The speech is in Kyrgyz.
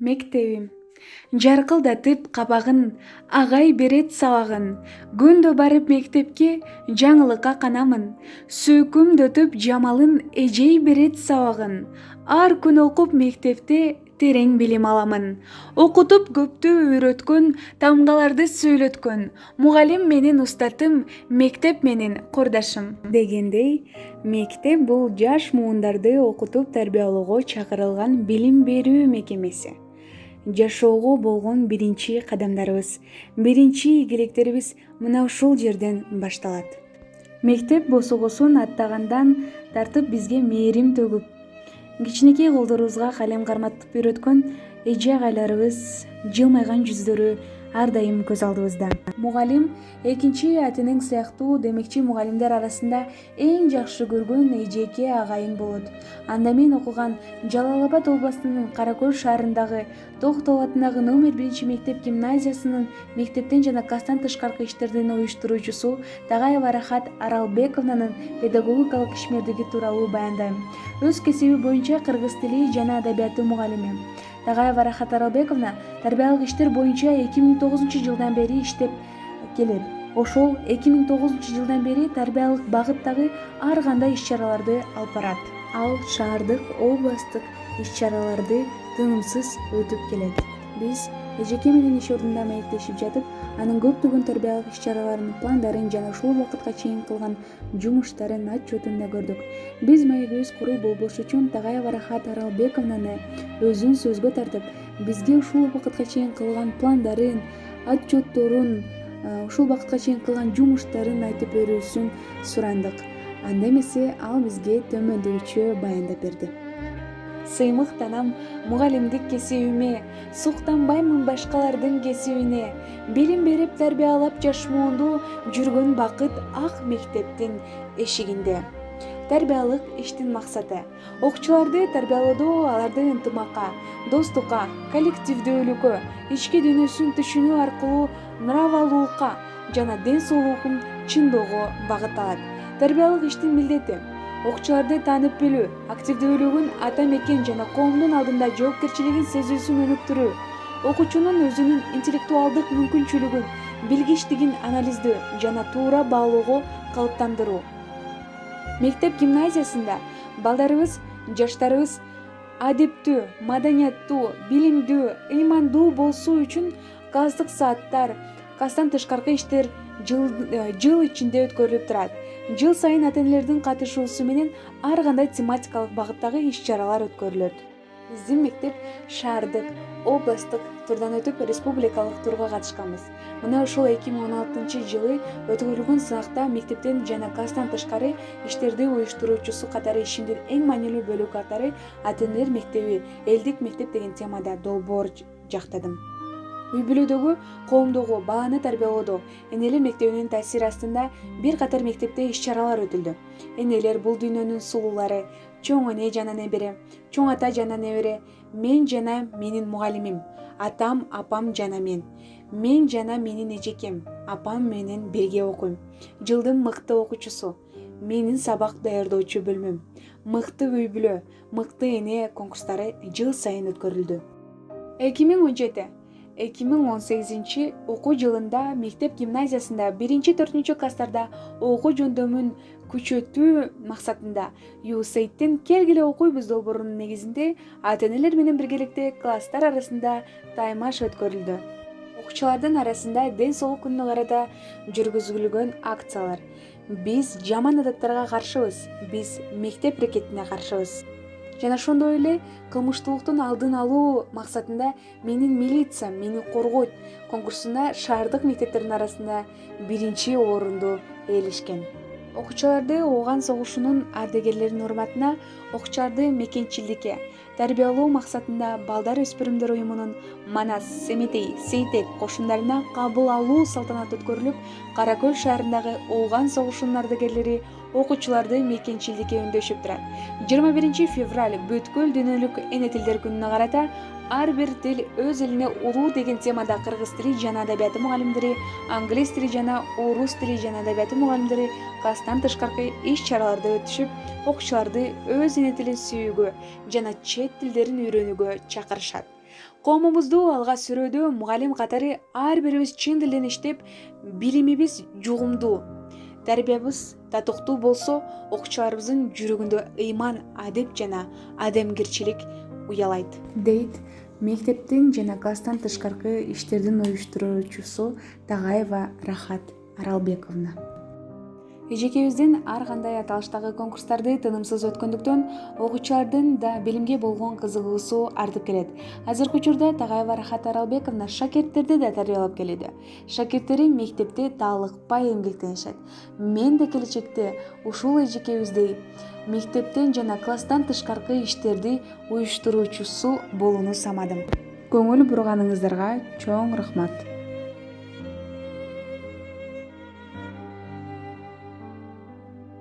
Мектебим жаркылдатып кабагын, агай берет сабагын. Күндө барып мектепке жаңылыкка канамын. Сүйкүмдөтүп жамалын, эжей берет сабагын. Ар күн окуп мектепте терең билим аламын. Окутуп көптү үйрөткөн, тамгаларды сүйлөткөн. Мугалим менин устатым, мектеп менин курдашым. Дегендей, мектеп бул жаш муундарды окутуп тарбиялоого чакырылган билим берүү мекемеси. Жашоого болгон биринчи кадамдарыбыз, биринчи ийгиликтерибиз мына ушул жерден башталат. Мектеп босогосун аттагандан тартып бизге мээрим төгүп, кичинекей колдорубузга калем карматып үйрөткөн эже агайларыбыз жылмайган жүздөрү ар дайым көз алдыбызда. Мугалим экинчи атының сыяктуу демекчи мугалимдер арасында эң жакшы көргөн эжеке агайым болот. Анда мен окуган Жалал Абад областынын Кара Көл шаарындагы Токтол атындагы номер 1 мектеп гимназиясынын мектептен жана класстан тышкаркы иштердин уюштуруучусу Тагаева Рахат Аралбековнанын педагогикалык ишмердиги тууралуу баяндайм. Өз кесиби боюнча кыргыз тили жана адабияты мугалими. Тагаева Рахат Аралбековна тарбиялык иштер боюнча 2009-жылдан бери иштеп келет. Ошол 2009-жылдан бери тарбиялык багыттагы ар кандай иш-чараларды алып барат. Ал шаардык, областтык иш-чараларды тынымсыз өтүп келет. Биз эжеке менен иш ордунда маектешип жатып, анын көптөгөн тарбиялык иш-чараларын, пландарын жана ушул убакытка чейин кылган жумуштарын отчетун да көрдүк. Биз маегибиз куру болбош үчүн Тагаева Рахат Аралбековнаны өзүн сөзгө тартып, бизге ушул убакытка чейин кылган пландарын, отчетторун, ушул убакытка чейин кылган жумуштарын айтып берүүсүн сурандык. Анда эмесе ал бизге төмөндөгүчө баяндап берди. Сыймыктанам мугалимдик кесибиме, суктанбаймын башкалардын кесибине. Билим берип тарбиялап жаш муунду жүргөн бакыт ак мектептин эшигинде. Тарбиялык иштин максаты окуучуларды тарбиялоодо аларды ынтымакка, достукка, коллективдүүлүккө, ички дүйнөсүн түшүнүү аркылуу нравалуулукка жана ден соолугун чыңдоого багытталат. Тарбиялык иштин милдети окуучуларды таанып билүү, активдүүлүгүн, ата мекен жана коомдун алдында жоопкерчилигин сезүүсүн өнүктүрүү, окуучунун өзүнүн интеллектуалдык мүмкүнчүлүгүн, билгичтигин анализдөө жана туура баалоого калыптандыруу. Мектеп гимназиясында балдарыбыз, жаштарыбыз адептүү, маданияттуу, билимдүү, ыймандуу болсуу үчүн класстык сааттар, класстан тышкаркы иштер жыл ичинде өткөрүлүп турат. Жыл сайын ата-энелердин катышуусу менен ар кандай тематикалык багыттагы иш-чаралар өткөрүлөт. Биздин мектеп шаардык, областтык турдан өтүп республикалык турга катышканбыз. Мына ошол 2016-жылы өткөрүлгөн сынакта мектептен жана класстан тышкары иштерди уюштуруучусу катары ишимдин эң маанилүү бөлүгү катары ата-энелер мектеби, элдик мектеп деген темада долбоор жактадым. Үй-бүлөдөгү, коомдогу баланы тарбиялоодо энелер мектебинин таасири астында бир катар мектепте иш-чаралар өтүлдү. Энелер бул дүйнөнүн сулуулары, чоң эне жана небере, чоң ата жана небере, мен жана менин мугалимим, атам, апам жана мен жана менин эжекем, апам менен бирге окуйм, жылдын мыкты окуучусу, менин сабак даярдоочу бөлмөм, мыкты үй-бүлө, мыкты эне конкурстары жыл сайын өткөрүлдү. 2017-2018 окуу жылында мектеп гимназиясында 1-4 класстарда окуу жөндөмүн күчөтүү максатында USAIDтен келгиле окуйбуз долбоорунун негизинде ата-энелер менен биргеликте класстар арасында таймаш өткөрүлдү. Окуучулардын арасында ден соолук күнүнө карата жүргүзүлгөн акциялар. Биз жаман адаттарга каршыбыз, биз мектеп рекетине каршыбыз. Жана ошондой эле кылмыштуулуктун алдын алуу максатында менин милициям мени коргойт конкурсуна шаардык мектептердин арасында 1 орунду ээлешкен. Окуучуларды Ооган согушунун ардагерлеринин урматына окуучуларды мекенчилдикке тарбиялоо максатында балдар өспүрүмдөр уюмунун Манас, Семетей, Сейтек кошундарына кабыл алуу салтанаты өткөрүлүп, Кара Көл шаарындагы Ооган согушунун ардагерлери окуучуларды мекенчилдикке үндөшүп турат. 21 февраль бүткүл дүйнөлүк эне тилдер күнүнө карата ар бир тил өз элине улуу деген темада кыргыз тили жана адабияты мугалимдери, англис тили жана орус тили жана адабияты мугалимдери класстан тышкаркы иш-чараларды өтүшүп, окуучуларды өз эне тилин сүйүүгө жана чет тилдерин үйрөнүүгө чакырышат. Коомубузду алга сүрүүдө мугалим катары ар бирибиз чын дилден иштеп, билимибиз жугумдуу, тарбиябыз татыктуу болсо, окуучуларыбыздын жүрөгүндө ыйман, адеп жана адамгерчилик уялайт, дейт мектептин жана класстан тышкаркы иштердин уюштуруучусу Тагаева Рахат Аралбековна. Эжекебиздин ар кандай аталыштагы конкурстарды тынымсыз өткөндүктөн окуучулардын да билимге болгон кызыгуусу артып келет. Азыркы учурда Тагаева Рахат Аралбековна шакирттерди да тарбиялап келүүдө. Шакирттери мектепте таалыкпай эмгектенишет. Мен да келечекте ушул эжекебиздей мектептен жана класстан тышкаркы иштерди уюштуруучусу болууну самадым. Көңүл бурганыңыздарга чоң рахмат.